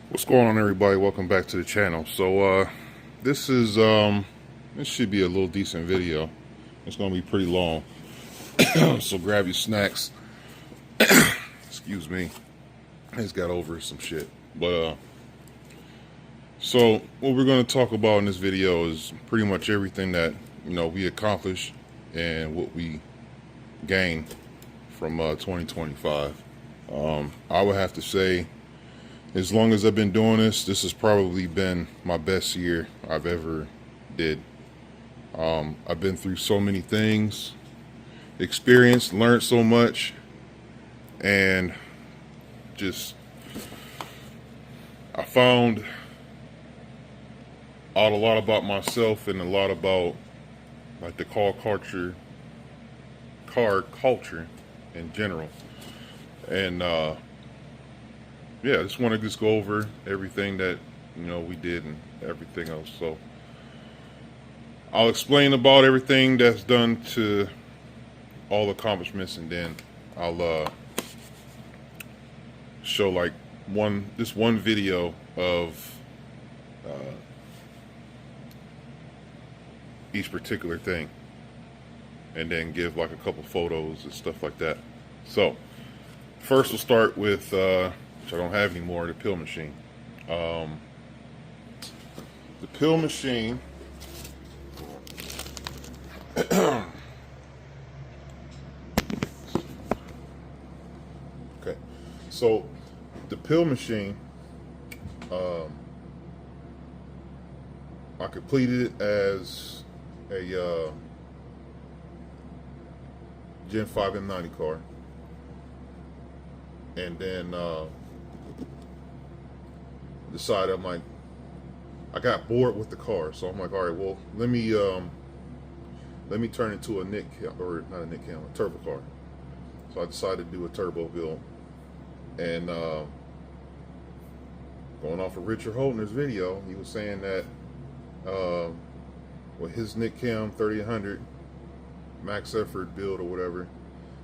What's going on, everybody? Welcome back to the channel. So this is this should be a little decent video. It's gonna be pretty long. So grab your snacks. Excuse me. I just got over some shit. But so what we're gonna talk about in this video is pretty much everything that we accomplished and what we gained from 2025. I would have to say, as long as I've been doing this has probably been my best year I've ever did. I've been through so many things, experienced, learned so much, and just I found out a lot about myself and a lot about like the car culture in general. And yeah, I just want to just go over everything that we did and everything else. So I'll explain about everything that's done to all accomplishments, and then I'll show like this one video of each particular thing, and then give like a couple photos and stuff like that. So first we'll start with which I don't have anymore, the pill machine. The pill machine okay, so the pill machine, I completed it as a Gen 5 M90 car, and then decided I got bored with the car, so I'm like, all right, well, let me turn into a turbo car. So I decided to do a turbo build, and going off of Richard Holtner's video, he was saying that with his Nick Cam 3000 max effort build or whatever,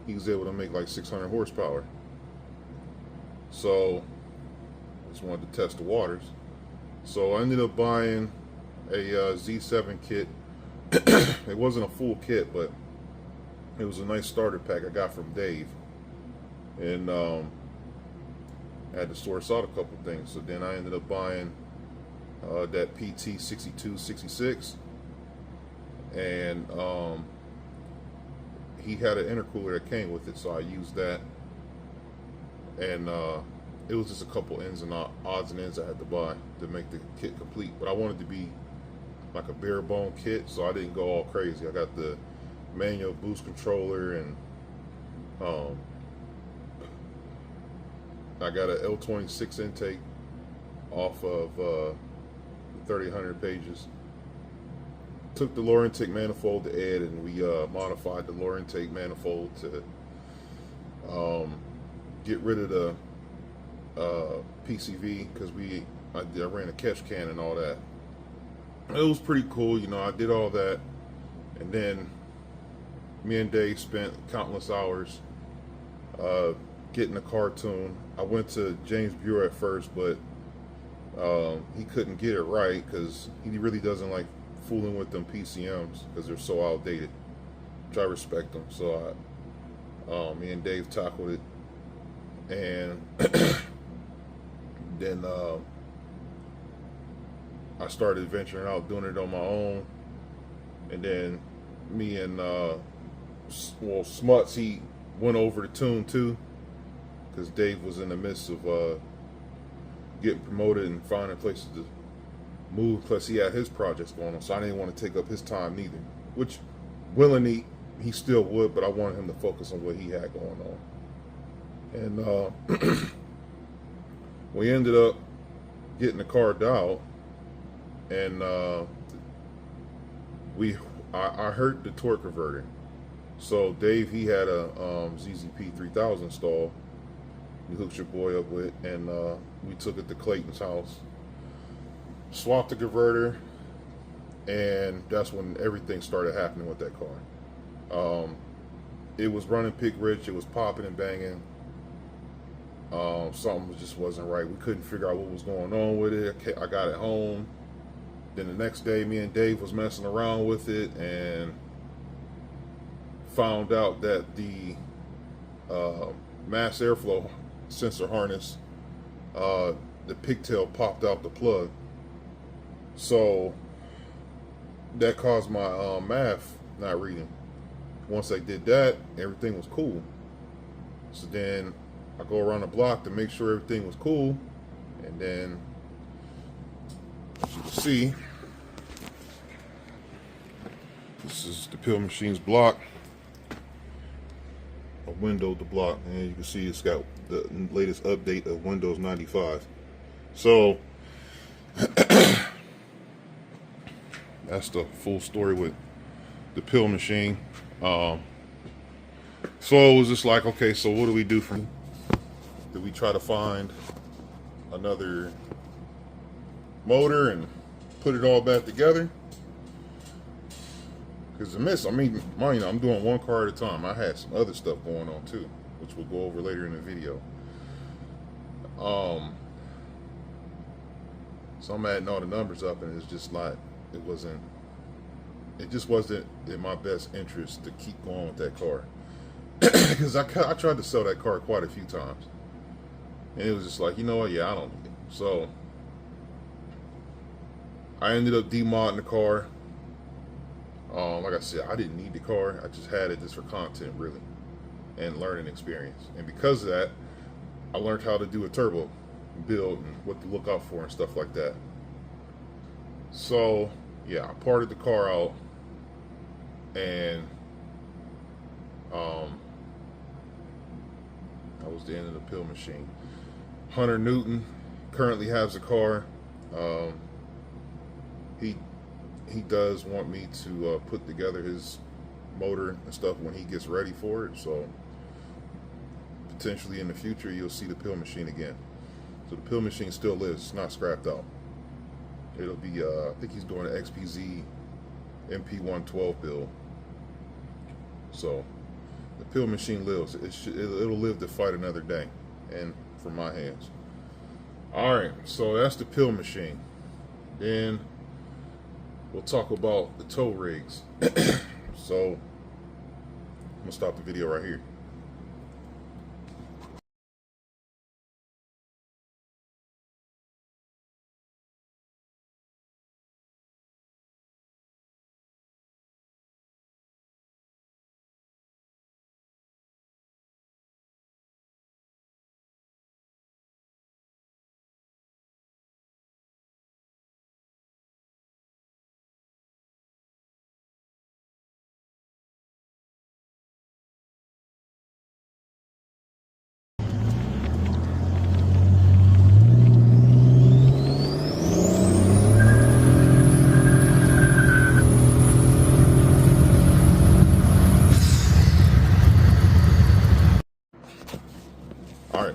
he was able to make like 600 horsepower. So just wanted to test the waters. So I ended up buying a Z7 kit. It wasn't a full kit, but it was a nice starter pack I got from Dave, and I had to source out a couple things. So then I ended up buying that PT 6266, and he had an intercooler that came with it, so I used that, and it was just a couple odds and ends I had to buy to make the kit complete. But I wanted to be like a bare bone kit, so I didn't go all crazy. I got the manual boost controller, and I got an L26 intake off of 3000 pages. Took the lower intake manifold to Ed, and we modified the lower intake manifold to get rid of the PCV, because I ran a catch can and all that. It was pretty cool, I did all that, and then me and Dave spent countless hours getting the car tuned. I went to James Buer at first, but he couldn't get it right, because he really doesn't like fooling with them PCMs because they're so outdated, which I respect them. So me and Dave tackled it, and then I started venturing out, doing it on my own. And then me and Smuts, he went over to tune too, because Dave was in the midst of getting promoted and finding places to move, plus he had his projects going on, so I didn't want to take up his time neither, which willingly he still would, but I wanted him to focus on what he had going on. And we ended up getting the car dialed, and I heard the torque converter. So Dave, he had a ZZP 3000 installed. He hooked your boy up with, and we took it to Clayton's house, swapped the converter, and that's when everything started happening with that car. It was running pick rich, it was popping and banging. Something just wasn't right. We couldn't figure out what was going on with it. I got it home. Then the next day, me and Dave was messing around with it and found out that the mass airflow sensor harness, the pigtail popped out the plug. So that caused my math not reading. Once I did that, everything was cool. So then I go around the block to make sure everything was cool, and then, as you can see, this is the Pill Machine's block, a window to block, and you can see it's got the latest update of Windows 95. So that's the full story with the Pill Machine. So it was just like, okay, so what do we do from? Did we try to find another motor and put it all back together? Because mind you, I'm doing one car at a time. I had some other stuff going on too, which we'll go over later in the video. So I'm adding all the numbers up, and it's just like, it just wasn't in my best interest to keep going with that car. Because I tried to sell that car quite a few times, and it was just like, you know what, yeah, I don't need it. So I ended up demodding the car. Like I said, I didn't need the car. I just had it just for content, really, and learning experience. And because of that, I learned how to do a turbo build and what to look out for and stuff like that. So yeah, I parted the car out, and that was the end of the Pill Machine. Hunter Newton currently has a car. He does want me to put together his motor and stuff when he gets ready for it. So potentially in the future, you'll see the Pill Machine again. So the Pill Machine still lives. It's not scrapped out. It'll be, I think he's doing an XPZ MP112 build. So the Pill Machine lives. It'll live to fight another day, and from my hands. All right, so that's the Pill Machine. Then we'll talk about the tow rigs. So I'm gonna stop the video right here.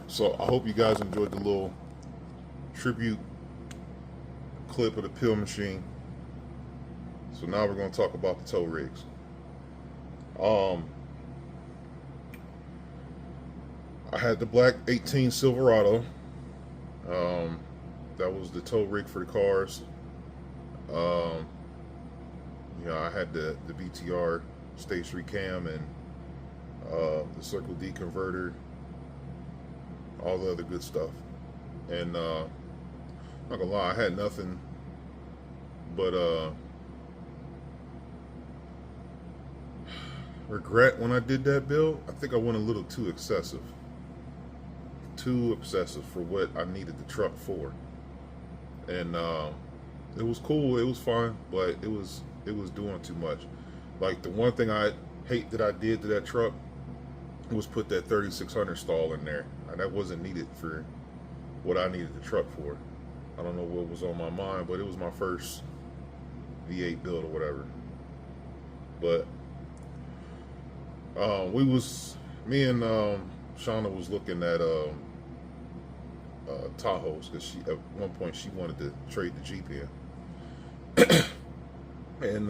So I hope you guys enjoyed the little tribute clip of the Pill Machine. So now we're going to talk about the tow rigs. I had the black 18 Silverado. That was the tow rig for the cars. I had the BTR Stage 3 cam and the Circle D converter, all the other good stuff. And not gonna lie, I had nothing but regret when I did that build. I think I went a little too obsessive for what I needed the truck for. And it was cool, it was fine, but it was doing too much. Like, the one thing I hate that I did to that truck was put that 3600 stall in there. And that wasn't needed for what I needed the truck for. I don't know what was on my mind, but it was my first V8 build or whatever. But me and Shauna was looking at Tahoes, because at one point she wanted to trade the Jeep in. And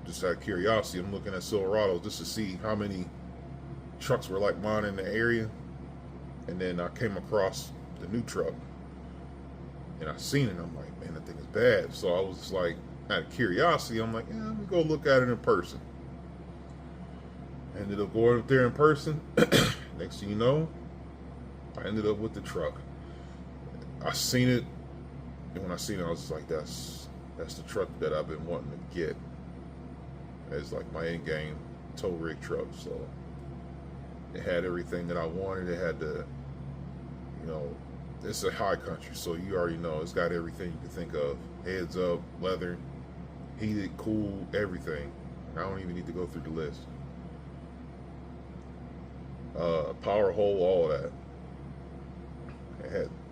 just out of curiosity, I'm looking at Silverados just to see how many trucks were like mine in the area. And then I came across the new truck, and I seen it. I'm like, man, that thing is bad. So I was just like, out of curiosity, I'm like, yeah, let me go look at it in person. I ended up going up there in person. Next thing you know, I ended up with the truck. I seen it, and when I seen it, I was just like, that's the truck that I've been wanting to get. It's like my end game tow rig truck. So it had everything that I wanted. It had the, you know, it's a high country, so you already know it's got everything you can think of. Heads up, leather, heated, cool, everything. I don't even need to go through the list. Power hole, all that.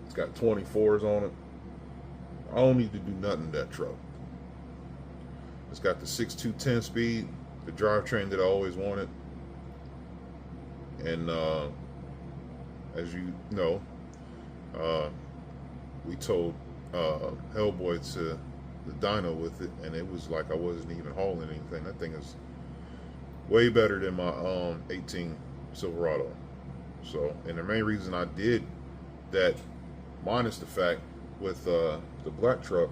It's got 24s on it. I don't need to do nothing to that truck. It's got the 6.210 speed, the drivetrain that I always wanted. And as you know, we towed Hellboy to the dyno with it, and it was like I wasn't even hauling anything. That thing is way better than my 18 Silverado. So, and the main reason I did that, minus the fact with the black truck,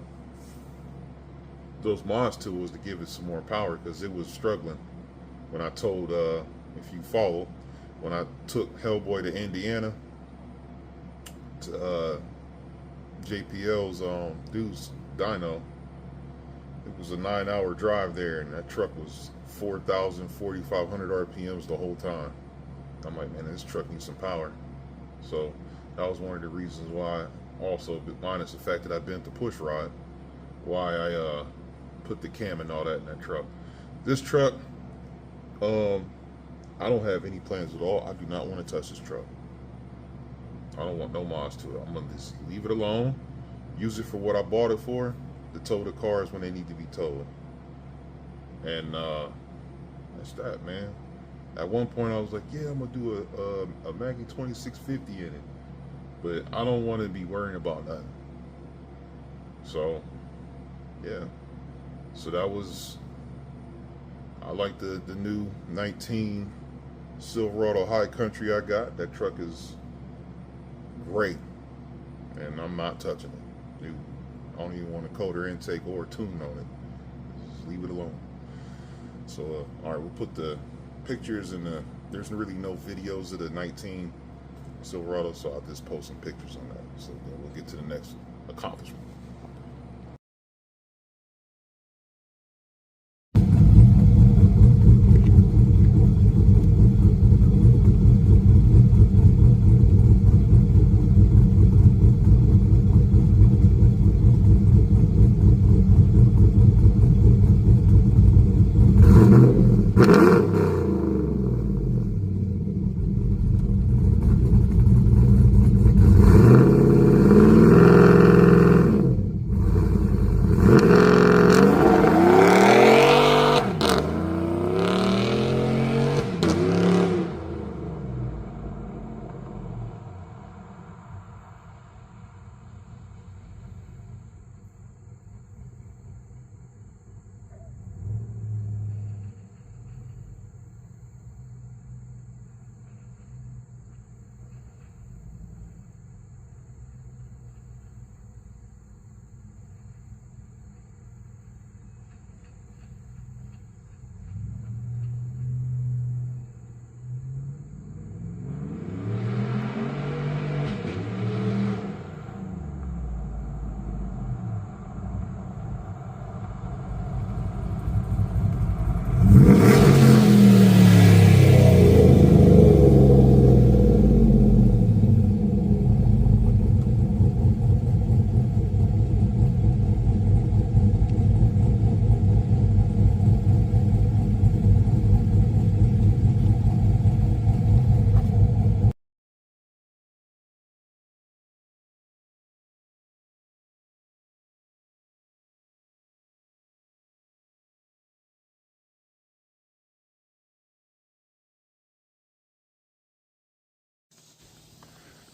those mods to, was to give it some more power, because it was struggling when I told, if you follow, when I took Hellboy to Indiana to JPL's dude's dyno. It was a 9-hour drive there, and that truck was 4,000, 4,500 RPMs the whole time. I'm like, man, this truck needs some power. So that was one of the reasons why, also, minus the fact that I bent the push rod, why I put the cam and all that in that truck. This truck, I don't have any plans at all. I do not want to touch this truck. I don't want no mods to it. I'm going to just leave it alone, use it for what I bought it for, to tow the cars when they need to be towed. And that's that, man. At one point I was like, yeah, I'm going to do a Maggie 2650 in it. But I don't want to be worrying about nothing. So, yeah. So that was, I like the new 19 Silverado High Country I got. That truck is great, and I'm not touching it. Dude, I don't even want a coder intake or a tune on it. Just leave it alone. So, all right, we'll put the pictures in the, there's really no videos of the 19 Silverado, so I'll just post some pictures on that. So then we'll get to the next accomplishment.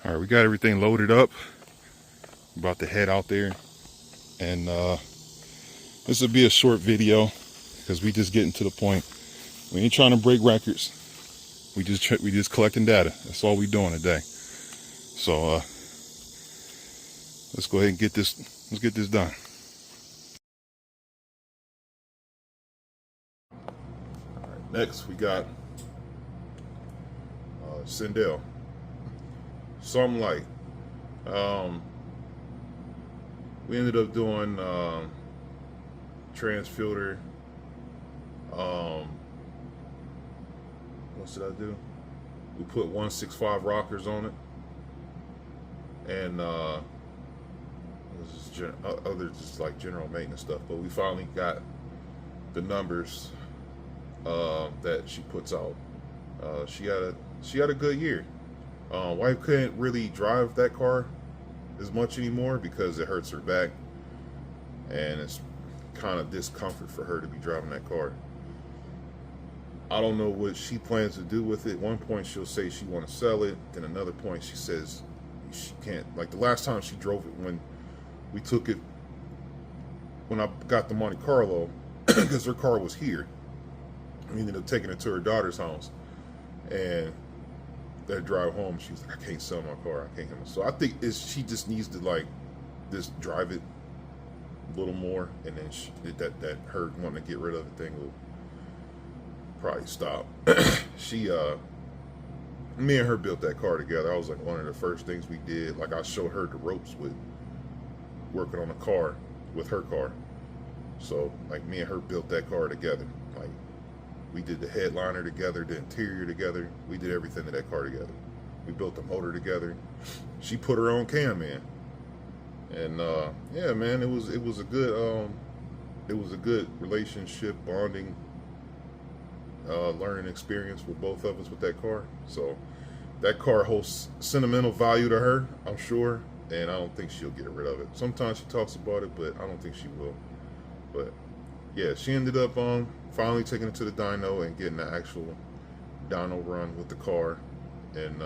All right, we got everything loaded up. About to head out there, and this will be a short video because we just getting to the point. We ain't trying to break records. We just collecting data. That's all we doing today. So let's go ahead and get this. Let's get this done. All right, next we got Sindel. Something like. We ended up doing trans filter. What did I do? We put 165 rockers on it, and this is other just like general maintenance stuff. But we finally got the numbers that she puts out. She had a good year. Wife couldn't really drive that car as much anymore because it hurts her back, and it's kind of discomfort for her to be driving that car. I don't know what she plans to do with it. One point she'll say she want to sell it, then another point she says she can't. Like the last time she drove it, when we took it, when I got the Monte Carlo, because her car was here, we ended up taking it to her daughter's house, and that drive home, she was like, I can't sell my car. I can't. So I think she just needs to like just drive it a little more, and then that her wanting to get rid of the thing will probably stop. Me and her built that car together. I was like one of the first things we did. Like I showed her the ropes with working on a car with her car. So like me and her built that car together. Like we did the headliner together, the interior together. We did everything to that car together. We built the motor together. She put her own cam in, and yeah, man, it was a good relationship, bonding, learning experience with both of us with that car. So that car holds sentimental value to her, I'm sure, and I don't think she'll get rid of it. Sometimes she talks about it, but I don't think she will. But yeah, she ended up finally taking it to the dyno and getting the actual dyno run with the car, and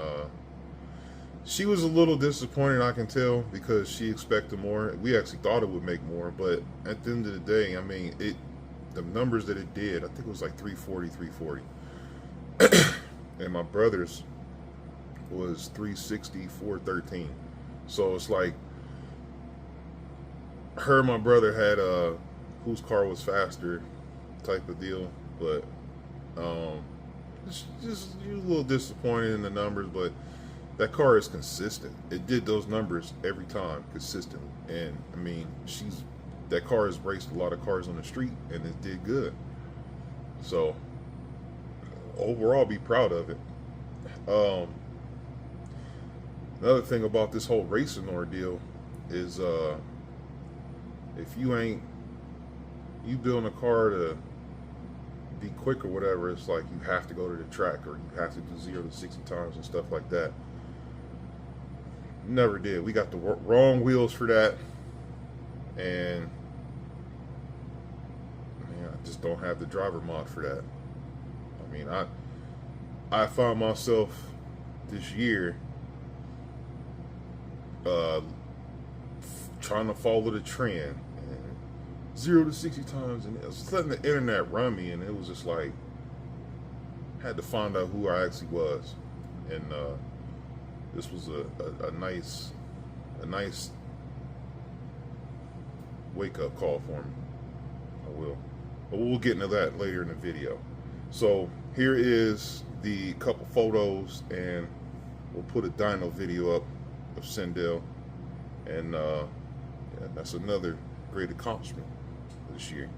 she was a little disappointed, I can tell, because she expected more. We actually thought it would make more, but at the end of the day, I mean, the numbers that it did, I think it was like 340, and my brother's was 360, 413. So it's like her and my brother had whose car was faster type of deal, but it's just you're a little disappointed in the numbers, but that car is consistent. It did those numbers every time consistently, and I mean that car has raced a lot of cars on the street, and it did good. So overall, be proud of it. Another thing about this whole racing ordeal is if you building a car to be quick or whatever, it's like you have to go to the track, or you have to do 0 to 60 times and stuff like that. Never did. We got the wrong wheels for that, and man, I just don't have the driver mod for that. I mean, I found myself this year trying to follow the trend, and 0 to 60 times, and I was letting the internet run me, and it was just like had to find out who I actually was, and this was a nice wake up call for me. But we'll get into that later in the video. So here is the couple photos, and we'll put a dyno video up of Sindel, and yeah, that's another great accomplishment this year.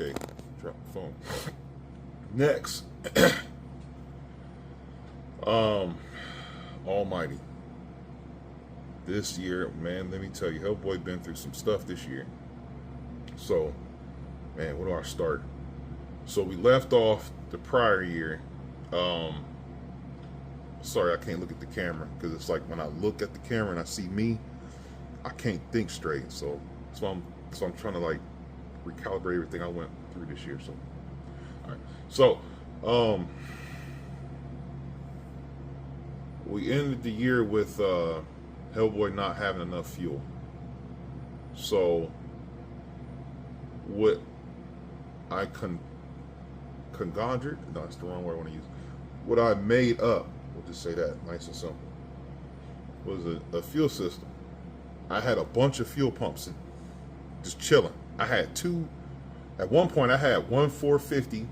Okay, drop the phone. Next, Almighty. This year, man, let me tell you, Hellboy been through some stuff this year. So, man, where do I start? So we left off the prior year. Sorry, I can't look at the camera because it's like when I look at the camera and I see me, I can't think straight. So I'm trying to like recalibrate everything I went through this year. So, all right. So, we ended the year with Hellboy not having enough fuel. So, what I conjectured, no, that's the wrong word I want to use. What I made up, we'll just say that, nice and simple, was a fuel system. I had a bunch of fuel pumps in, just chilling. I had two, at one point I had one 450,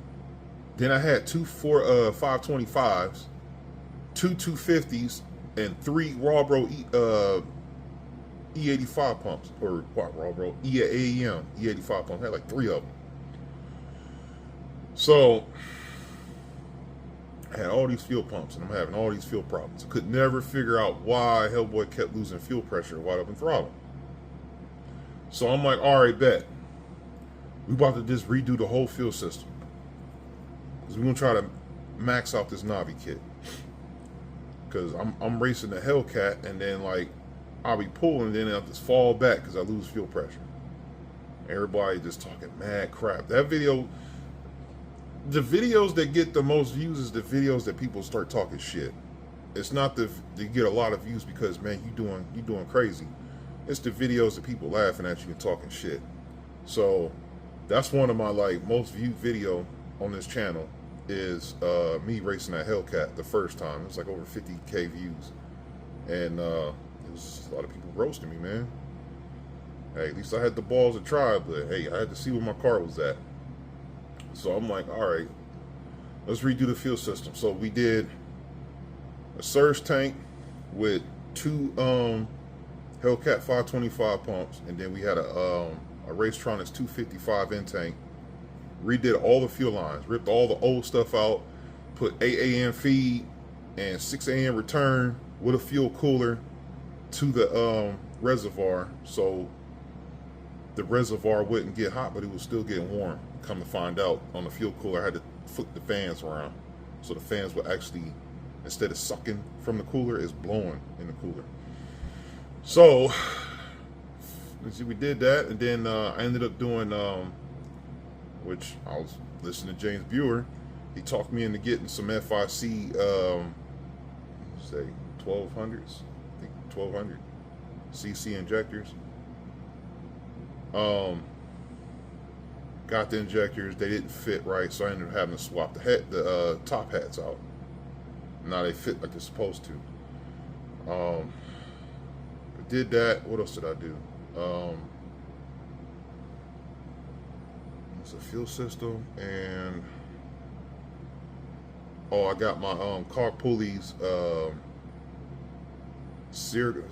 then I had two 525s, two 250s, and three Rawbro E85 pumps, or what, Rawbro AEM E85 pumps. I had like three of them. So I had all these fuel pumps, and I'm having all these fuel problems. I could never figure out why Hellboy kept losing fuel pressure wide open throttle. So I'm like, all right, bet. We about to just redo the whole fuel system, because we're gonna try to max out this Navi kit. Because I'm racing the Hellcat, and then like I'll be pulling, and then I'll just fall back because I lose fuel pressure. Everybody just talking mad crap. That video, the videos that get the most views is the videos that people start talking shit. It's not the you get a lot of views because, man, you doing crazy. It's the videos that people laughing at you and talking shit. So that's one of my like most viewed video on this channel is me racing that Hellcat the first time. It was like over 50K views, and it was a lot of people roasting me, man. Hey, at least I had the balls to try, but hey, I had to see where my car was at. So I'm like, all right, let's redo the fuel system. So we did a surge tank with two Hellcat 525 pumps, and then we had a Racetronics 255 in tank. Redid all the fuel lines, ripped all the old stuff out, put 8 a.m. feed and 6 a.m. return with a fuel cooler to the reservoir, so the reservoir wouldn't get hot, but it was still getting warm. Come to find out, on the fuel cooler, I had to flip the fans around, so the fans would actually, instead of sucking from the cooler, it's blowing in the cooler. So we did that, and then I ended up doing, which I was listening to James Brewer. He talked me into getting some FIC, say 1200s, I think 1200 cc injectors. Got the injectors, they didn't fit right, so I ended up having to swap the top hats out. Now they fit like they're supposed to. I did that. What else did I do? It's a fuel system, and I got my car pulleys seared.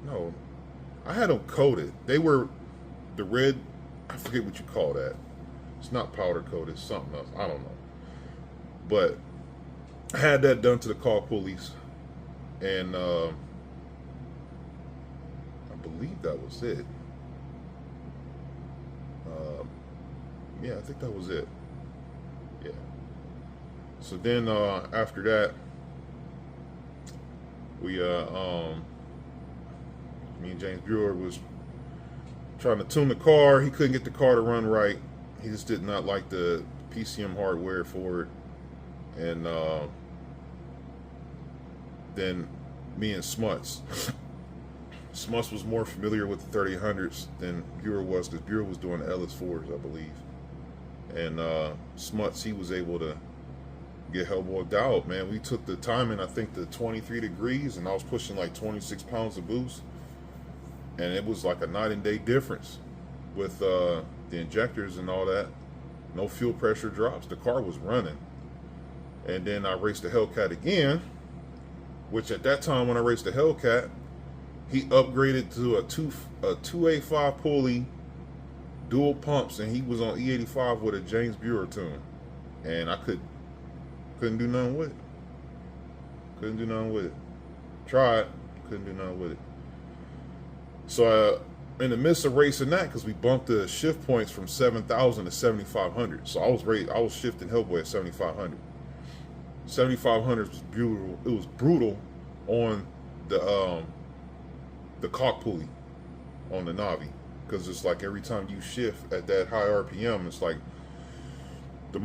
No, I had them coated. They were the red, I forget what you call that. It's not powder coated, it's something else. I don't know. But I had that done to the car pulleys, and I believe that was it. Yeah, I think that was it. Yeah. So then after that, we me and James Brewer was trying to tune the car. He couldn't get the car to run right. He just did not like the PCM hardware for it. And then me and Smuts. Smuts was more familiar with the 3800s than Brewer was, because Brewer was doing the LS4s, I believe. And Smuts, he was able to get Hellboy out, man. We took the timing, I think, to 23 degrees, and I was pushing like 26 pounds of boost. And it was like a night and day difference with the injectors and all that. No fuel pressure drops. The car was running. And then I raced the Hellcat again, which at that time when I raced the Hellcat, he upgraded to a 285 pulley dual pumps, and he was on E85 with a James Buer tune, and I couldn't do nothing with it. Couldn't do nothing with it. Tried, couldn't do nothing with it. So in the midst of racing that, because we bumped the shift points from 7,000 to 7,500, so I was shifting Hellboy at 7,500. 7,500 was brutal. It was brutal on the cock pulley on the Navi, because it's like every time you shift at that high RPM, it's like the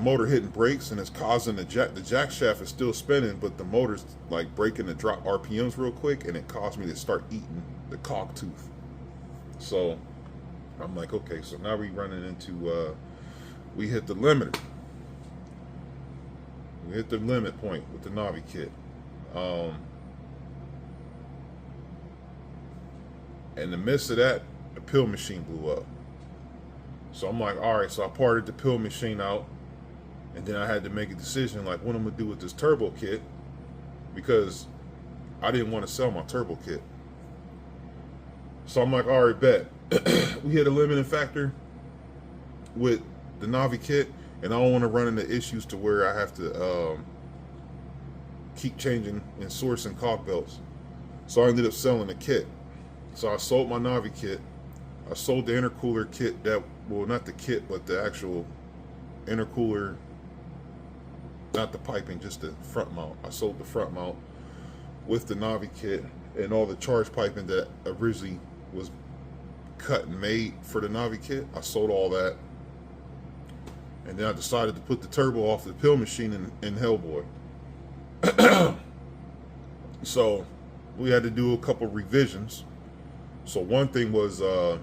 motor hitting brakes, and it's causing the jack shaft is still spinning, but the motor's like breaking the drop RPMs real quick, and it caused me to start eating the cock tooth. So I'm like, okay, so now we running into we hit the limiter. We hit the limit point with the Navi kit. In the midst of that, the pill machine blew up. So I'm like, all right, so I parted the pill machine out, and then I had to make a decision, like, what I'm gonna do with this turbo kit, because I didn't want to sell my turbo kit. So I'm like, all right, bet. We hit a limiting factor with the Navi kit, and I don't want to run into issues to where I have to keep changing and sourcing cock belts. So I ended up selling the kit. So I sold my Navi kit. I sold the intercooler kit well, not the kit, but the actual intercooler, not the piping, just the front mount. I sold the front mount with the Navi kit and all the charge piping that originally was cut and made for the Navi kit. I sold all that. And then I decided to put the turbo off the pill machine in Hellboy. So we had to do a couple revisions. So one thing was the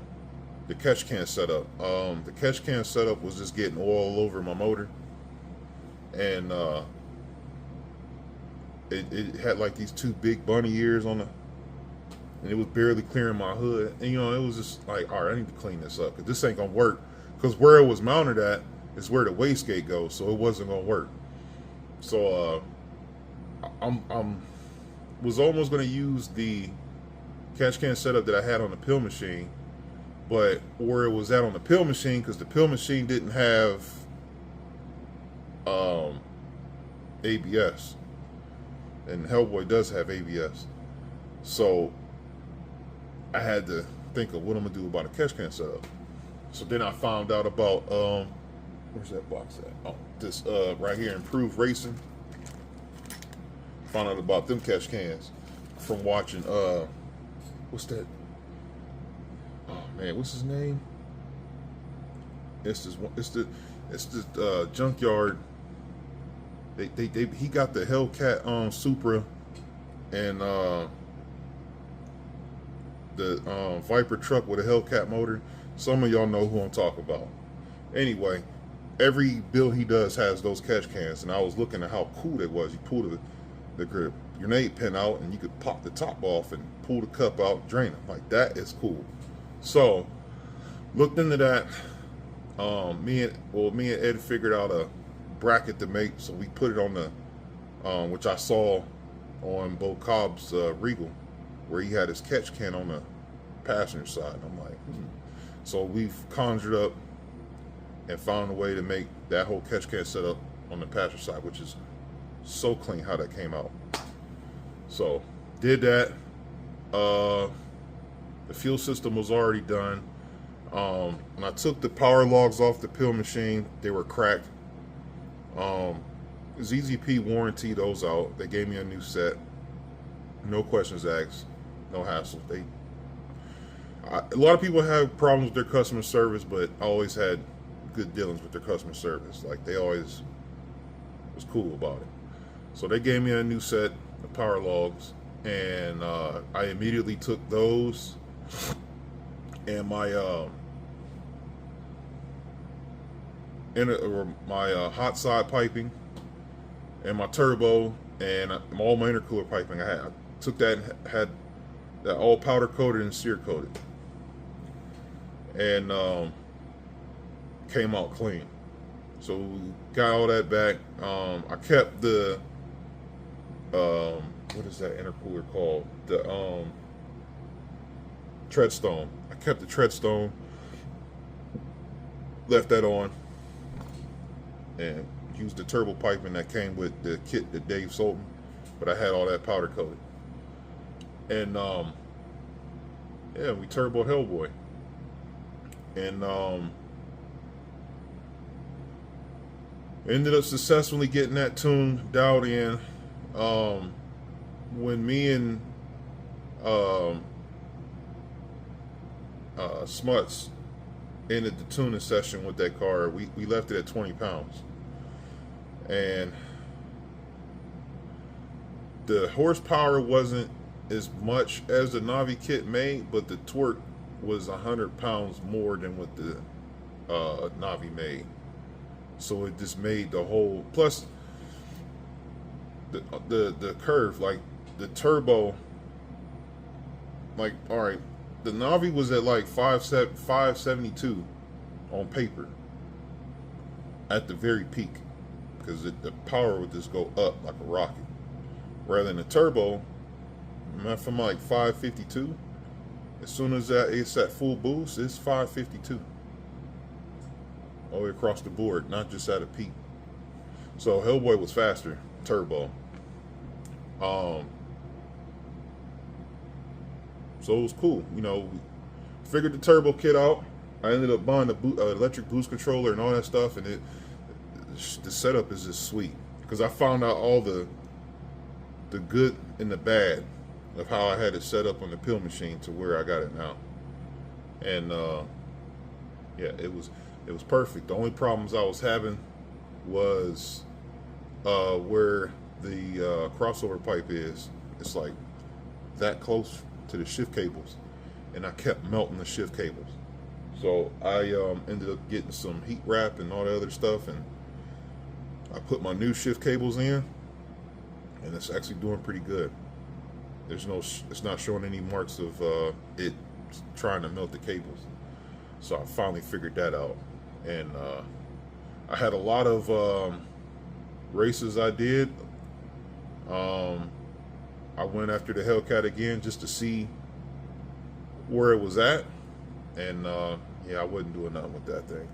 catch can setup. The catch can setup was just getting oil all over my motor. And it had like these two big bunny ears on and it was barely clearing my hood. And it was just like, all right, I need to clean this up, because this ain't gonna work. Because where it was mounted at is where the wastegate goes, so it wasn't gonna work. So I'm was almost gonna use the catch can setup that I had on the pill machine, but where it was at on the pill machine, because the pill machine didn't have ABS, and Hellboy does have ABS. So I had to think of what I'm gonna do about a catch can setup. So then I found out about where's that box at? Oh, this right here, Improved Racing. Found out about them catch cans from watching what's that? Oh man, what's his name? It's the junkyard. He got the Hellcat Supra and the Viper truck with a Hellcat motor. Some of y'all know who I'm talking about. Anyway, every build he does has those catch cans, and I was looking at how cool it was. You pull the grenade pin out, and you could pop the top off and pull the cup out, drain it. Like, that is cool. So looked into that. Me and Ed figured out a bracket to make, so we put it on the which I saw on Bo Cobb's Regal, where he had his catch can on the passenger side. I'm like, So we've conjured up and found a way to make that whole catch can setup on the passenger side, which is so clean how that came out. So did that. The fuel system was already done. When I took the power logs off the pill machine, they were cracked. ZZP warranted those out. They gave me a new set. No questions asked. No hassle. A lot of people have problems with their customer service, but I always had good dealings with their customer service. Like, they always was cool about it. So they gave me a new set of power logs, and I immediately took those and my hot side piping and my turbo and all my intercooler piping I took that and had that all powder coated and sear coated, and came out clean. So we got all that back. I kept the what is that intercooler called? The Treadstone. I kept the Treadstone. left that on and used the turbo piping that came with the kit that Dave sold me, but I had all that powder coated. And yeah, we turboed Hellboy, and ended up successfully getting that tune dialed in. When me and Smuts ended the tuning session with that car, we left it at 20 pounds. And the horsepower wasn't as much as the Navi kit made, but the torque was 100 pounds more than what the Navi made. So it just made the whole, plus the curve, like the turbo, like, all right, the Navi was at like 572 on paper at the very peak, because the power would just go up like a rocket. Rather than the turbo, from like 552, as soon as it's at full boost, it's 552 all the way across the board, not just at a peak. So Hellboy was faster, turbo. So it was cool. You know, we figured the turbo kit out. I ended up buying the electric boost controller and all that stuff, and the setup is just sweet, because I found out all the good and the bad of how I had it set up on the pill machine to where I got it now. And yeah, it was perfect. The only problems I was having was where the crossover pipe is. It's like that close to the shift cables, and I kept melting the shift cables. So I ended up getting some heat wrap and all the other stuff, and I put my new shift cables in, and it's actually doing pretty good. It's not showing any marks of it trying to melt the cables. So I finally figured that out. And I had a lot of races I did. I went after the Hellcat again just to see where it was at. And yeah, I wasn't doing nothing with that thing.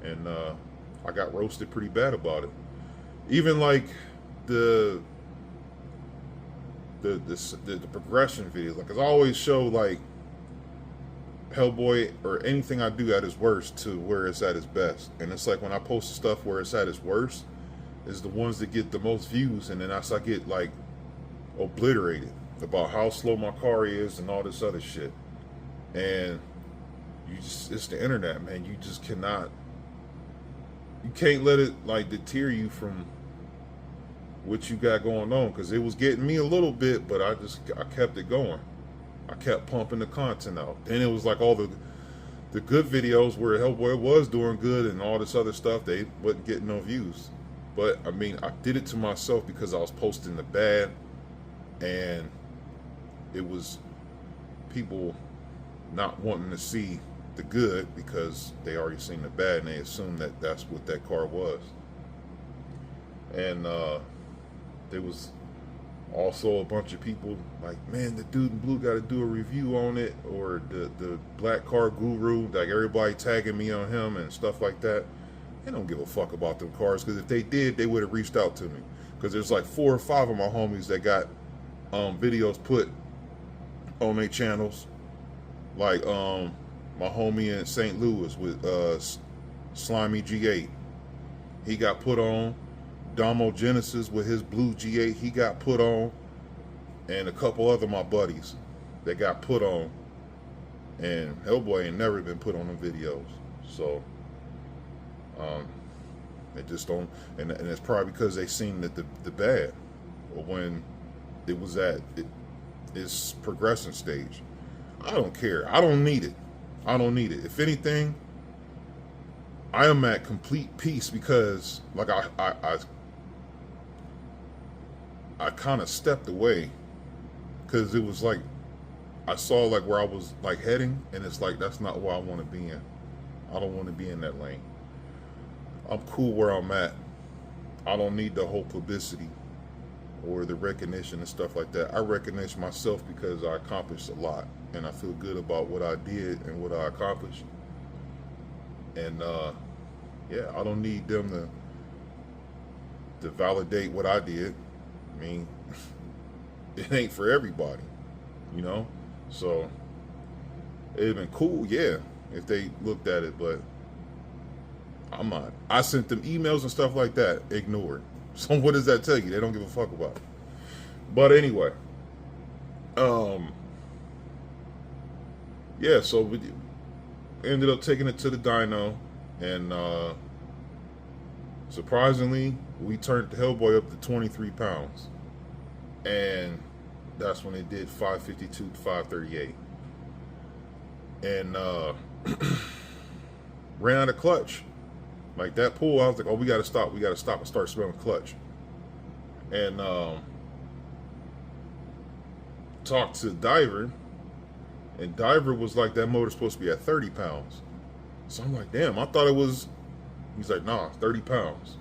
And I got roasted pretty bad about it. Even like the progression videos, like, 'cause I always show like Hellboy or anything I do at its worst to where it's at its best. And it's like when I post stuff where it's at its worst is the ones that get the most views, and then I get like obliterated about how slow my car is and all this other shit. And it's the internet, man. You just can't let it like deter you from what you got going on, because it was getting me a little bit, but I kept it going. I kept pumping the content out. Then it was like all the good videos where Hellboy was doing good and all this other stuff, they wasn't getting no views. But I mean, I did it to myself because I was posting the bad, and it was people not wanting to see the good because they already seen the bad, and they assumed that that's what that car was. And there was also a bunch of people like, man, the dude in blue got to do a review on it, or the black car guru, like everybody tagging me on him and stuff like that. They don't give a fuck about them cars, because if they did, they would have reached out to me, because there's like 4 or 5 of my homies that got videos put on their channels, like my homie in St. Louis with Slimy G8, he got put on. Domo Genesis with his blue G8, he got put on, and a couple other my buddies that got put on. And Hellboy ain't never been put on the videos, so they just don't. And it's probably because they seen that the bad, or when it was at its progression stage. I don't care. I don't need it. I don't need it. If anything, I am at complete peace, because like I kind of stepped away, because it was like I saw like where I was like heading, and it's like that's not where I want to be in. I don't want to be in that lane. I'm cool where I'm at. I don't need the whole publicity or the recognition and stuff like that. I recognize myself because I accomplished a lot, and I feel good about what I did and what I accomplished. And yeah, I don't need them to validate what I did. I mean, it ain't for everybody, you know. So it'd been cool, yeah, if they looked at it, but I'm not. I sent them emails and stuff like that, ignored. So what does that tell you? They don't give a fuck about it. But anyway, yeah, so we ended up taking it to the dyno, and surprisingly, we turned the Hellboy up to 23 pounds. And that's when it did 552 to 538. And ran out of clutch. Like that pull, I was like, oh, we got to stop. We got to stop and start smelling clutch. And talked to Diver. And Diver was like, that motor's supposed to be at 30 pounds. So I'm like, damn, I thought it was. He's like, nah, 30 pounds.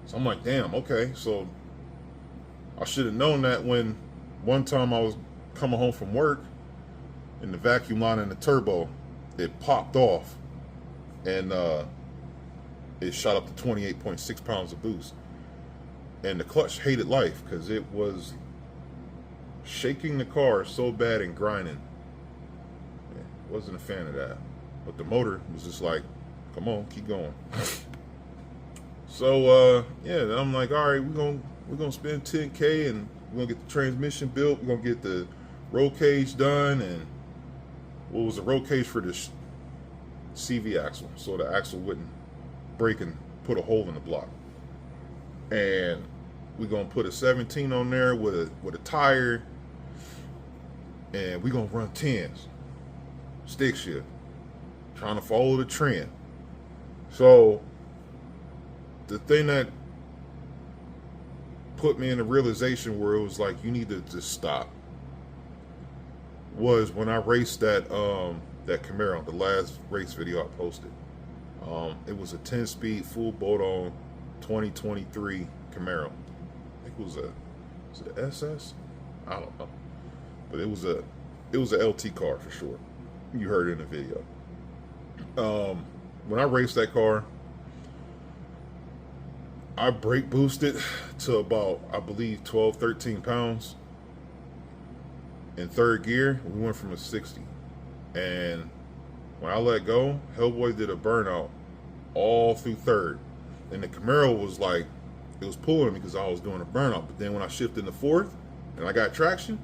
So I'm like, damn, okay. So I should have known that when one time I was coming home from work and the vacuum line and the turbo, it popped off and it shot up to 28.6 pounds of boost. And the clutch hated life because it was shaking the car so bad and grinding. Yeah, wasn't a fan of that. But the motor was just like, come on, keep going. So yeah, I'm like, all right, we're gonna spend 10K and we're gonna get the transmission built. We're gonna get the roll cage done, and what was the roll cage for this CV axle, so the axle wouldn't break and put a hole in the block. And we're gonna put a 17 on there with a tire, and we're gonna run 10s, stick shift, trying to follow the trend. So the thing that put me in a realization where it was like, you need to just stop, was when I raced that Camaro, the last race video I posted. It was a 10-speed full bolt on 2023 Camaro. I think was it the SS? I don't know, but it was a LT car for sure. You heard it in the video. When I raced that car, I brake boosted to about, I believe, 12, 13 pounds. In third gear, we went from a 60. And when I let go, Hellboy did a burnout all through third. And the Camaro was like, it was pulling me because I was doing a burnout. But then when I shifted into fourth and I got traction,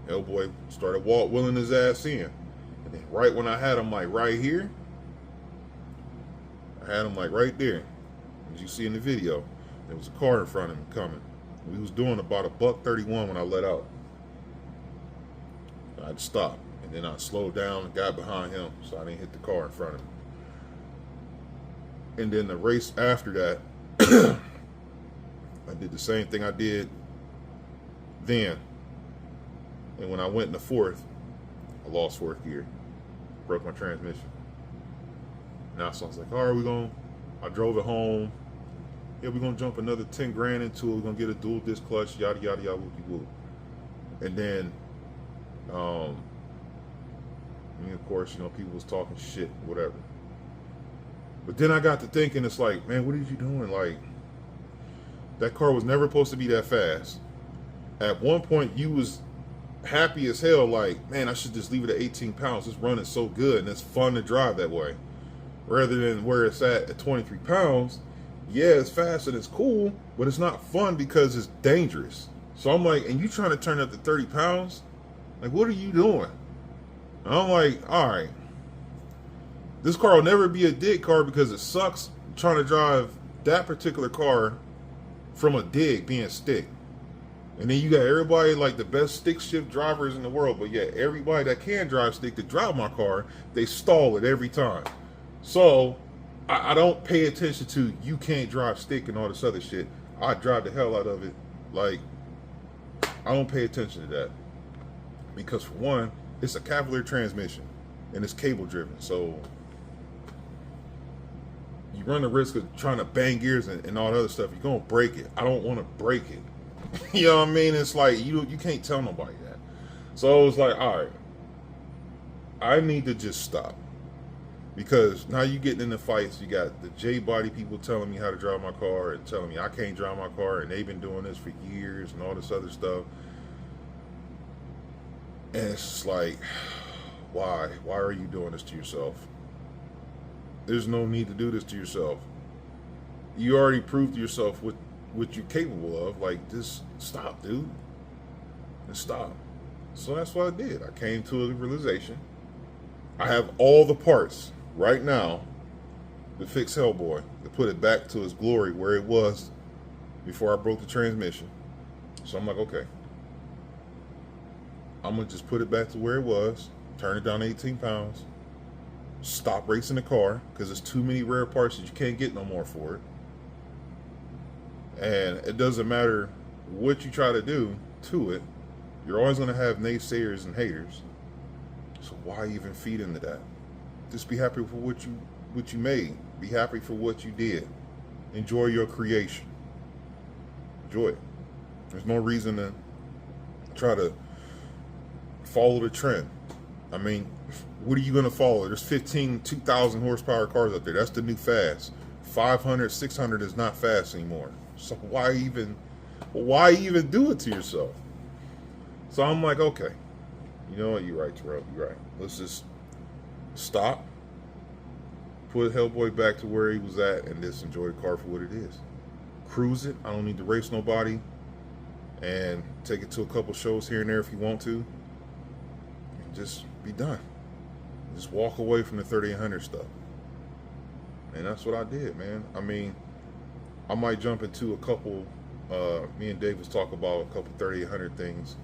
Hellboy started wheeling his ass in. And then right when I had him like right here, I had him like right there. As you see in the video, there was a car in front of him coming. We was doing about $131 when I let out. I'd stop, and then I slowed down and got behind him so I didn't hit the car in front of him. And then the race after that, I did the same thing I did then. And when I went into fourth, I lost fourth gear, broke my transmission. Now so I was like, all right, I drove it home. Yeah, we're gonna jump another 10 grand into it. We're gonna get a dual disc clutch, yada yada yada, whoopie whoop. And then, of course, people was talking shit, whatever. But then I got to thinking, it's like, man, what are you doing? Like, that car was never supposed to be that fast. At one point, you was happy as hell, like, man, I should just leave it at 18 pounds. It's running so good, and it's fun to drive that way. Rather than where it's at 23 pounds, yeah, it's fast and it's cool, but it's not fun because it's dangerous. So I'm like, and you trying to turn up to 30 pounds? Like, what are you doing? And I'm like, all right, this car will never be a dig car because it sucks trying to drive that particular car from a dig being stick. And then you got everybody like the best stick shift drivers in the world, but yeah, everybody that can drive stick to drive my car, they stall it every time. So I don't pay attention to you can't drive stick and all this other shit. I drive the hell out of it. Like, I don't pay attention to that. Because for one, it's a Cavalier transmission and it's cable driven. So you run the risk of trying to bang gears and all that other stuff. You're going to break it. I don't want to break it. You know what I mean? It's like, you can't tell nobody that. So it was like, all right, I need to just stop. Because now you getting into fights. You got the J body people telling me how to drive my car and telling me I can't drive my car, and they've been doing this for years and all this other stuff. And it's just like, why? Why are you doing this to yourself? There's no need to do this to yourself. You already proved to yourself what you're capable of. Like, just stop, dude. Just stop. So that's what I did. I came to a realization. I have all the parts right now to fix Hellboy, to put it back to its glory where it was before I broke the transmission. So I'm like, okay, I'm gonna just put it back to where it was, turn it down 18 pounds, stop racing the car because there's too many rare parts that you can't get no more for it. And it doesn't matter what you try to do to it, you're always gonna have naysayers and haters. So why even feed into that? Just be happy for what you made. Be happy for what you did. Enjoy your creation. Enjoy it. There's no reason to try to follow the trend. I mean, what are you going to follow? There's 15 2,000 horsepower cars out there. That's the new fast. 500, 600 is not fast anymore. So why even do it to yourself? So I'm like, okay, you know what? You're right, Terrell. You're right. Let's just stop, put Hellboy back to where he was at, and just enjoy the car for what it is. Cruise it. I don't need to race nobody, and take it to a couple shows here and there if you want to. And just be done. Just walk away from the 3800 stuff. And that's what I did, man. I mean, I might jump into a couple, me and Dave was talking about a couple 3800 things,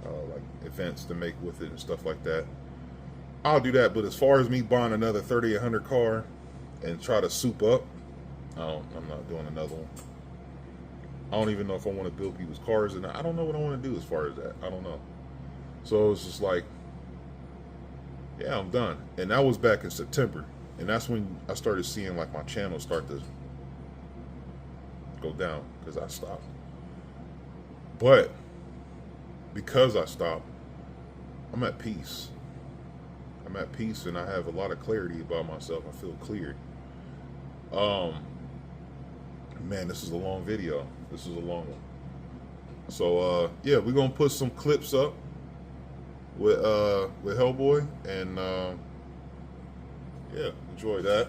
like events to make with it and stuff like that. I'll do that, but as far as me buying another 3800 car and try to soup up, I'm not doing another one. I don't even know if I want to build people's cars, and I don't know what I want to do as far as that. I don't know. So it's just like, yeah, I'm done. And that was back in September. And that's when I started seeing like my channel start to go down because I stopped. But because I stopped, I'm at peace. I'm at peace and I have a lot of clarity about myself. I feel cleared. Man, this is a long video. This is a long one. So yeah, we're gonna put some clips up with Hellboy, and yeah, enjoy that.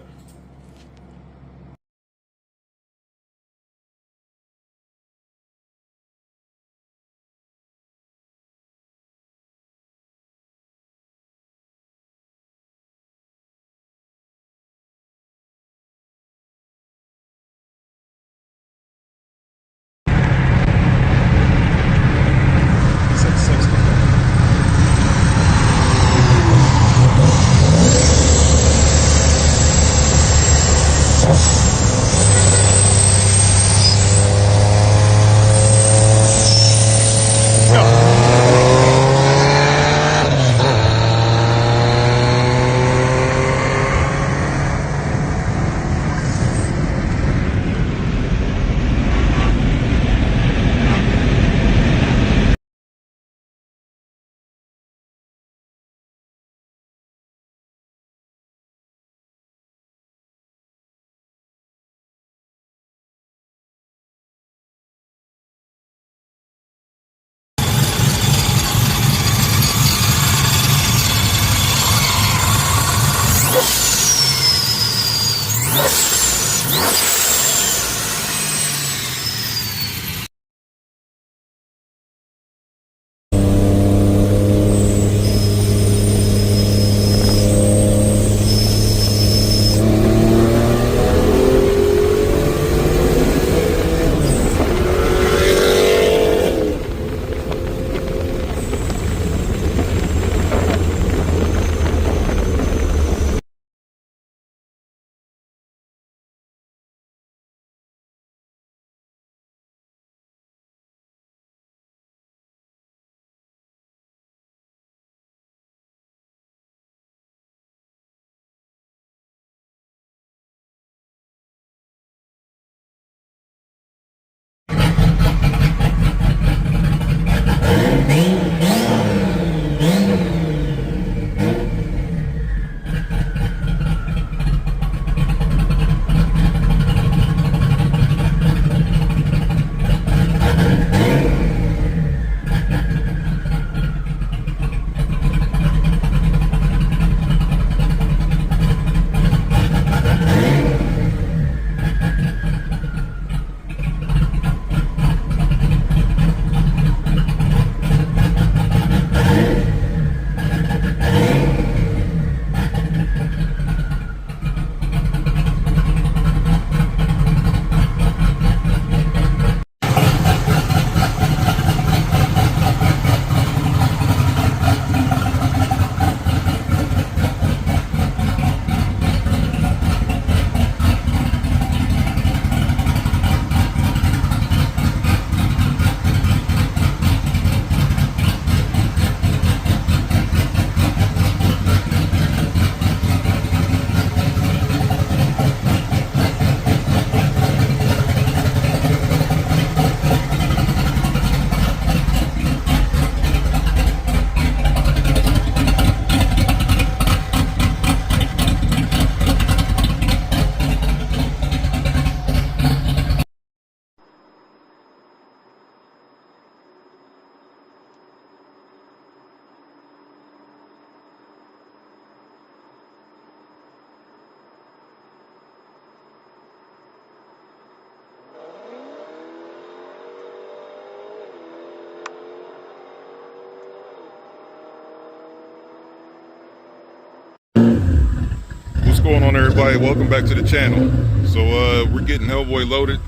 going on, everybody? Welcome back to the channel. So we're getting Hellboy loaded,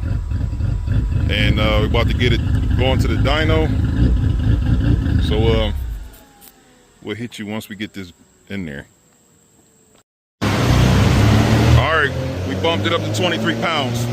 and we're about to get it going to the dyno. So we'll hit you once we get this in there. All right, we bumped it up to 23 pounds.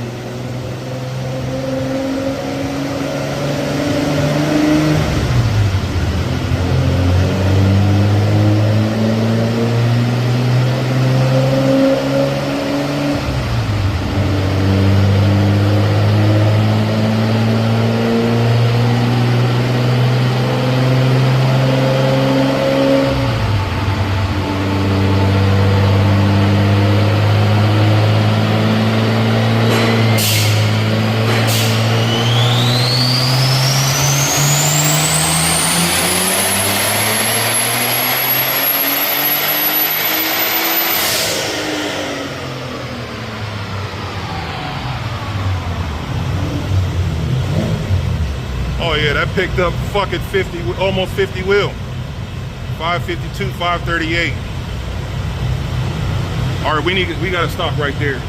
Oh yeah, that picked up fucking 50, almost 50 wheel. 552, 538. All right, we gotta stop right there.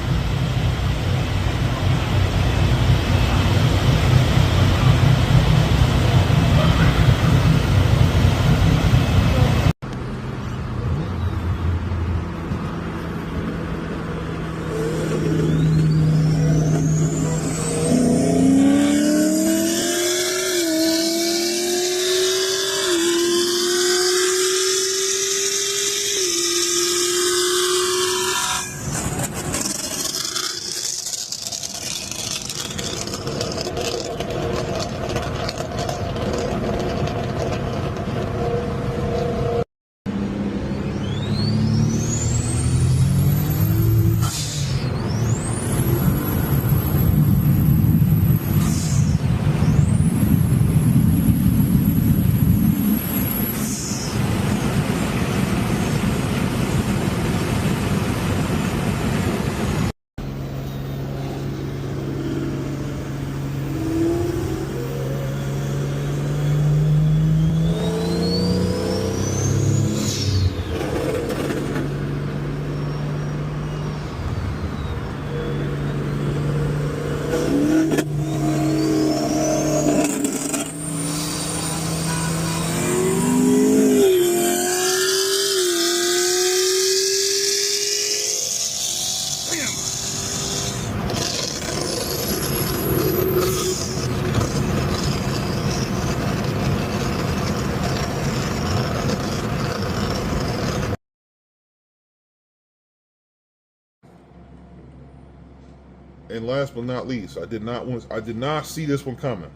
And last but not least, I did not see this one coming.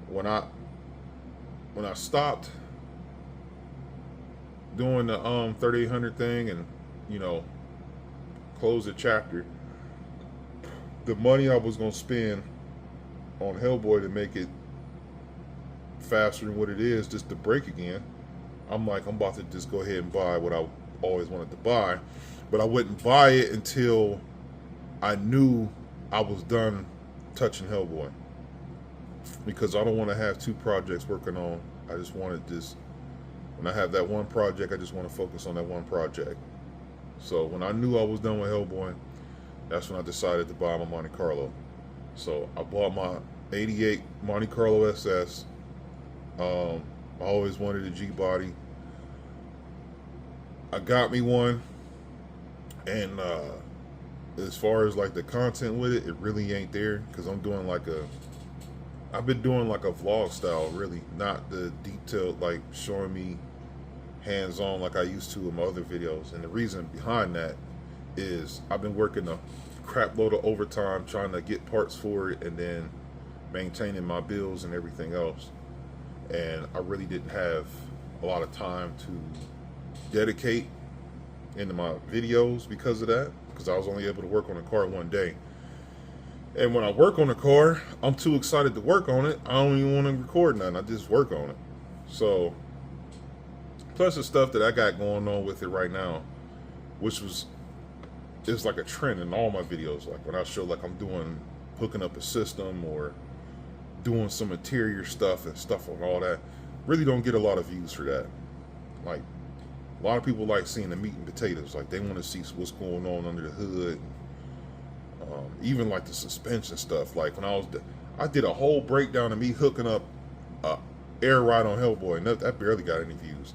When I stopped doing the 3800 thing and, you know, closed the chapter, the money I was gonna spend on Hellboy to make it faster than what it is, just to break again, I'm about to just go ahead and buy what I always wanted to buy, but I wouldn't buy it until I knew I was done touching Hellboy, because I don't want to have two projects working on. I just wanted this, when I have that one project, I just want to focus on that one project. So when I knew I was done with Hellboy, that's when I decided to buy my Monte Carlo. So I bought my 88 Monte Carlo SS. I always wanted a G-body. I got me one, and as far as like the content with it, it really ain't there, because I've been doing like a vlog style, really, not the detailed, like showing me hands-on like I used to in my other videos. And the reason behind that is I've been working a crap load of overtime trying to get parts for it, and then maintaining my bills and everything else. And I really didn't have a lot of time to dedicate into my videos because of that, because I was only able to work on a car one day. And when I work on a car, I'm too excited to work on it. I don't even want to record nothing. I just work on it. So, plus the stuff that I got going on with it right now, which is like a trend in all my videos. Like when I show like I'm hooking up a system or doing some interior stuff and stuff on all that, really don't get a lot of views for that. Like A lot of people like seeing the meat and potatoes. Like they want to see what's going on under the hood. Even like the suspension stuff. Like when I did a whole breakdown of me hooking up air ride on Hellboy, and that barely got any views.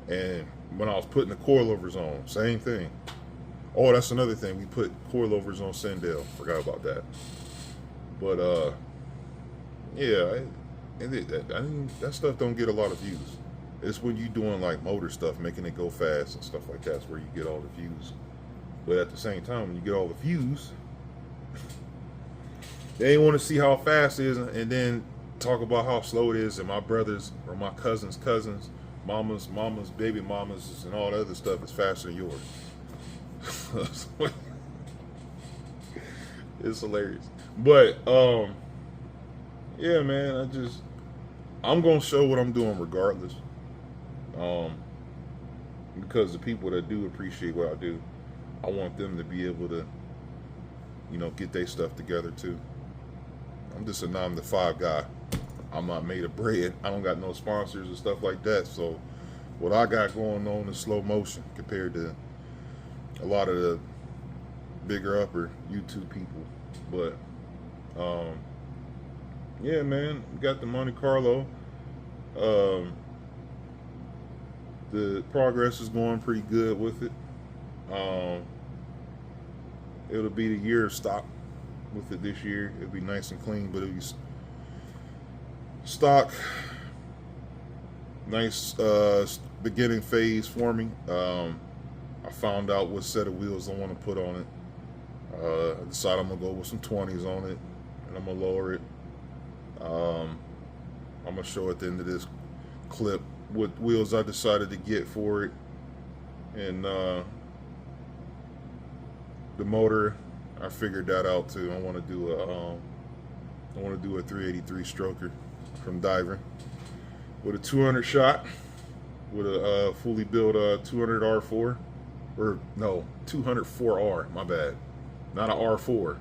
And when I was putting the coilovers on, same thing. Oh, that's another thing. We put coilovers on Sendale. Forgot about that. But yeah, that stuff don't get a lot of views. It's when you doing like motor stuff, making it go fast and stuff like that's where you get all the views. But at the same time, when you get all the views, they want to see how fast it is, and then talk about how slow it is, and my brothers or my cousins, mamas, baby mamas, and all the other stuff is faster than yours. It's hilarious. But yeah, man, I'm gonna show what I'm doing regardless. Because the people that do appreciate what I do, I want them to be able to, get their stuff together too. I'm just a 9-to-5 guy. I'm not made of bread. I don't got no sponsors and stuff like that. So what I got going on is slow motion compared to a lot of the bigger upper YouTube people. But yeah, man, we got the Monte Carlo. The progress is going pretty good with it. It'll be the year of stock with it this year. It'll be nice and clean, but it'll be stock. Nice beginning phase for me. I found out what set of wheels I want to put on it. I decided I'm gonna go with some 20s on it, and I'm gonna lower it. I'm gonna show at the end of this clip what wheels I decided to get for it, and the motor. I figured that out too. I want to do a 383 stroker from Diver with a 200 shot with a fully built 200 R4, or no, 204R. My bad, not a R4,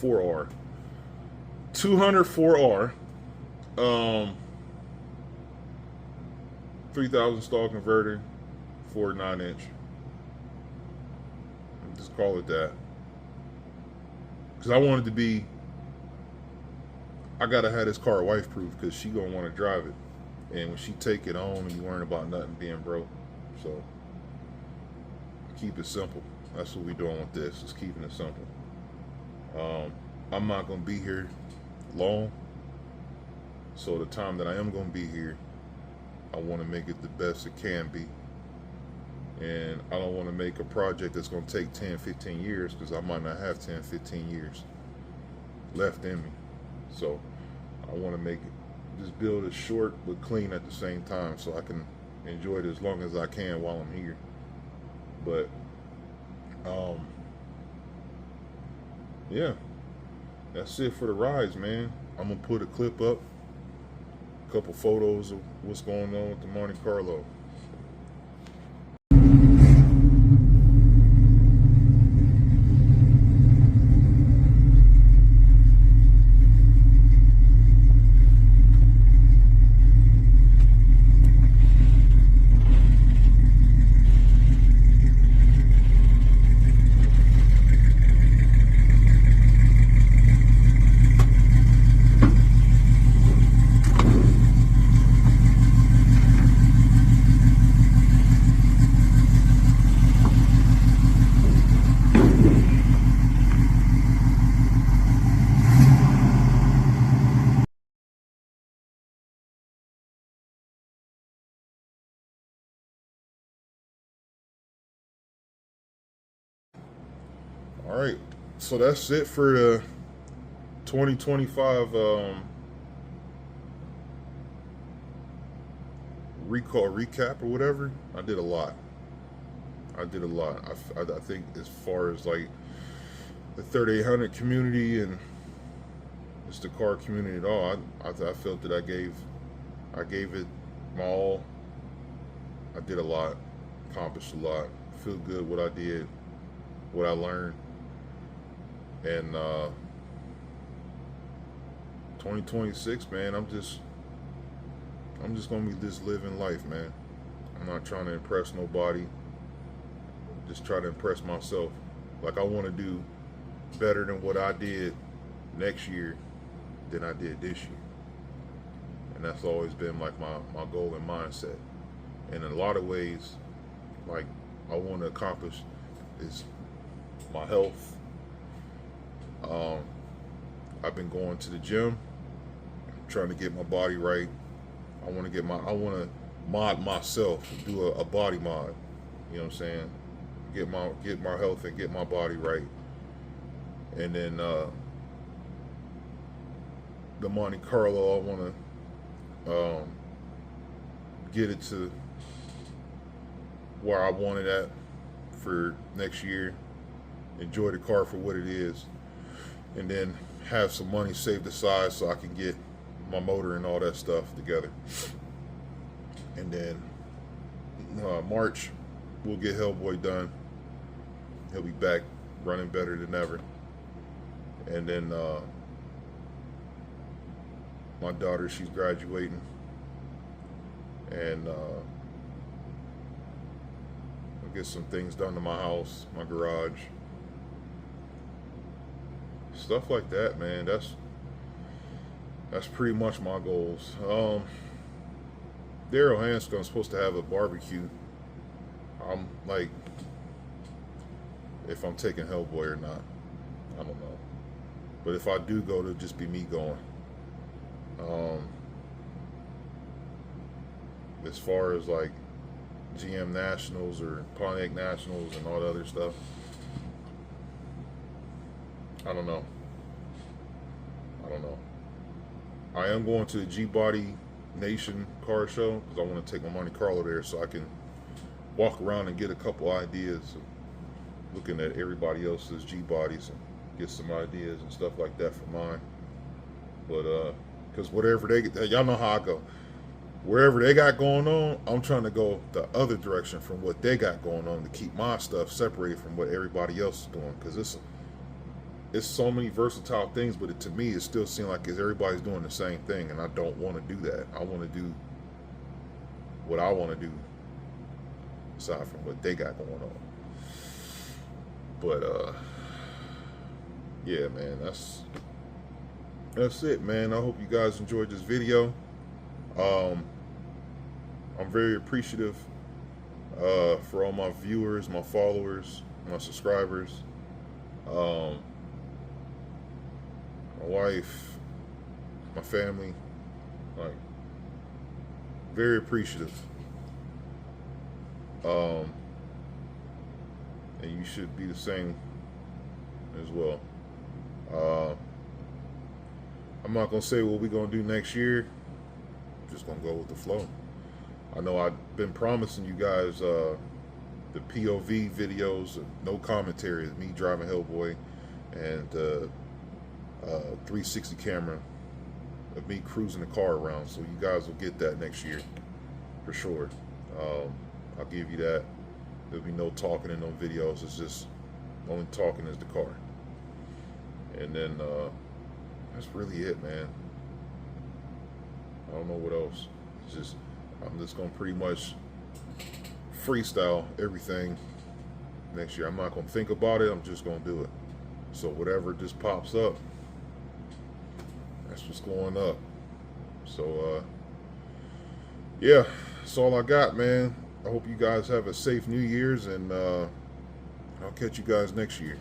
4R. 204R. 3000 stall converter for 9-inch. Just call it that. Because I wanted to be, I gotta have this car wife proof, because she gonna want to drive it, and when she take it on, and you worrying about nothing being broke. So keep it simple. That's what we doing with this, is keeping it simple. I'm not gonna be here long, so the time that I am gonna be here, I want to make it the best it can be. And I don't want to make a project that's going to take 10, 15 years, because I might not have 10, 15 years left in me. So I want to make it, just build it short but clean at the same time, so I can enjoy it as long as I can while I'm here. But yeah, that's it for the rides, man. I'm going to put a clip up, a couple photos of what's going on with the Monte Carlo. All right, so that's it for the 2025 recap or whatever. I did a lot. I think as far as like the 3800 community and just the car community at all, I felt that I gave it my all. I did a lot, accomplished a lot. Feel good what I did, what I learned. And 2026, man, I'm just gonna be just living life, man. I'm not trying to impress nobody. Just try to impress myself. Like, I want to do better than what I did next year than I did this year. And that's always been like my goal and mindset. And in a lot of ways, like, I want to accomplish is my health. I've been going to the gym, trying to get my body right. I want to mod myself, do a body mod. You know what I'm saying? Get my health and get my body right. And then the Monte Carlo, I want to get it to where I want it at for next year. Enjoy the car for what it is, and then have some money saved aside so I can get my motor and all that stuff together. And then March, we'll get Hellboy done. He'll be back running better than ever. And then my daughter, she's graduating, and I'll get some things done to my house, my garage, stuff like that, man. That's pretty much my goals. Daryl Hanscom's supposed to have a barbecue. I'm like, if I'm taking Hellboy or not, I don't know. But if I do go, it'll just be me going. As far as like GM Nationals or Pontiac Nationals and all the other stuff, I don't know. I am going to the G-Body Nation car show because I want to take my Monte Carlo there so I can walk around and get a couple ideas, looking at everybody else's G-Bodies and get some ideas and stuff like that for mine. But because whatever they get, y'all know how I go. Wherever they got going on, I'm trying to go the other direction from what they got going on to keep my stuff separated from what everybody else is doing. Because it's so many versatile things, but to me, it still seems like everybody's doing the same thing, and I don't want to do that. I want to do what I want to do, aside from what they got going on. But yeah, man, that's it, man. I hope you guys enjoyed this video. I'm very appreciative for all my viewers, my followers, my subscribers, my wife, my family. Like, very appreciative. And you should be the same as well. I'm not gonna say what we're gonna do next year. I'm just gonna go with the flow. I know I've been promising you guys the POV videos, no commentary, me driving Hellboy, and 360 camera of me cruising the car around. So you guys will get that next year for sure. I'll give you that. There'll be no talking in no videos. It's just only talking is the car. And then that's really it, man. I don't know what else. It's just, I'm just gonna pretty much freestyle everything next year. I'm not gonna think about it. I'm just gonna do it. So whatever just pops up, that's what's going up. So yeah, that's all I got, man. I hope you guys have a safe New Year's, and I'll catch you guys next year.